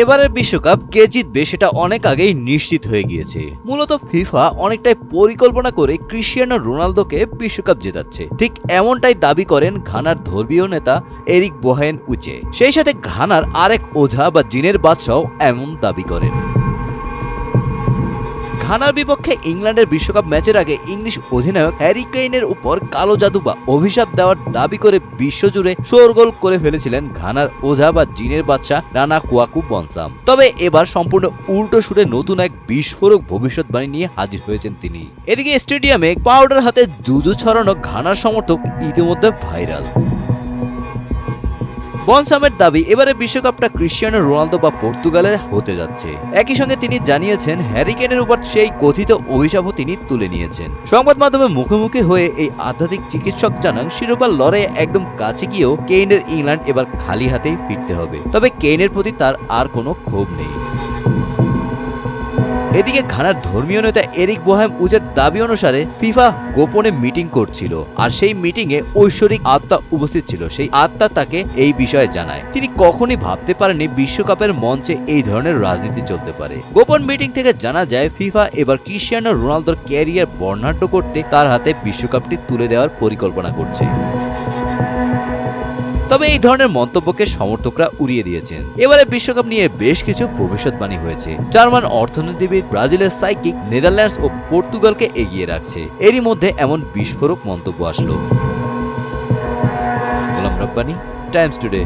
এবারের বিশ্বকাপ কে জিতবে সেটা অনেক আগেই নিশ্চিত হয়ে গিয়েছে। মূলত ফিফা অনেকটাই পরিকল্পনা করে ক্রিস্টিয়ানো রোনালদোকে বিশ্বকাপ জেতাচ্ছে, ঠিক এমনটাই দাবি করেন ঘানার ধর্মীয় নেতা এরিক বোহেন উচে। সেই সাথে ঘানার আরেক ওঝা বা জিনের বাদশাও এমন দাবি করেন। ঘানার বিপক্ষে ইংল্যান্ডের বিশ্বকাপ ম্যাচের আগে ইংলিশ অধিনায়ক হ্যারি কেইনের উপর কালো জাদু বা অভিশাপ দেওয়ার দাবি করে বিশ্বজুড়ে শোরগোল করে ফেলেছিলেন ঘানার ওঝা বা জিনের বাদশাহ রানা কুয়াকু বনসাম। তবে এবার সম্পূর্ণ উল্টো সুরে নতুন এক বিস্ফোরক ভবিষ্যৎবাণী নিয়ে হাজির হয়েছেন তিনি। এদিকে স্টেডিয়ামে পাউডার হাতে জুজু ছড়ানো ঘানার সমর্থক ইতিমধ্যে ভাইরাল। বনসামের দাবি, এবারে বিশ্বকাপটা ক্রিস্টিয়ানো রোনালদো বা পর্তুগালের হতে যাচ্ছে। একই সঙ্গে তিনি জানিয়েছেন হ্যারি কেইনের উপর সেই কথিত অভিশাপও তিনি তুলে নিয়েছেন। সংবাদ মাধ্যমে মুখোমুখি হয়ে এই আধ্যাত্মিক চিকিৎসক জানান, শিরোপার লড়াইয়ে একদম কাছে গিয়েও কেইনের ইংল্যান্ড এবার খালি হাতেই ফিরতে হবে। তবে কেইনের প্রতি তার আর কোনো ক্ষোভ নেই। এদিকে ঘানার ধর্মীয় নেতা এরিক বোহেম উজের দাবি অনুসারে ফিফা গোপনে মিটিং করছিল, আর সেই মিটিং এ ঐশ্বরিক আত্মা উপস্থিত ছিল। সেই আত্মা তাকে এই বিষয়ে জানায় তিনি কখনই ভাবতে পারেননি বিশ্বকাপের মঞ্চে এই ধরনের রাজনীতি চলতে পারে। গোপন মিটিং থেকে জানা যায় ফিফা এবার ক্রিস্টিয়ানো রোনালদোর ক্যারিয়ার বর্ণাঢ্য করতে তার হাতে বিশ্বকাপটি তুলে দেওয়ার পরিকল্পনা করছে। তবে এই ধরনের মন্তব্যকে সমর্থকরা উড়িয়ে দিয়েছেন। এবারে বিশ্বকাপ নিয়ে বেশ কিছু ভবিষ্যৎবাণী হয়েছে। জার্মান অর্থনীতিবিদ, ব্রাজিলের সাইকিক নেদারল্যান্ডস ও পর্তুগালকে এগিয়ে রাখছে। এরই মধ্যে এমন বিস্ফোরক মন্তব্য আসলো। Golam Rabbani, Times today.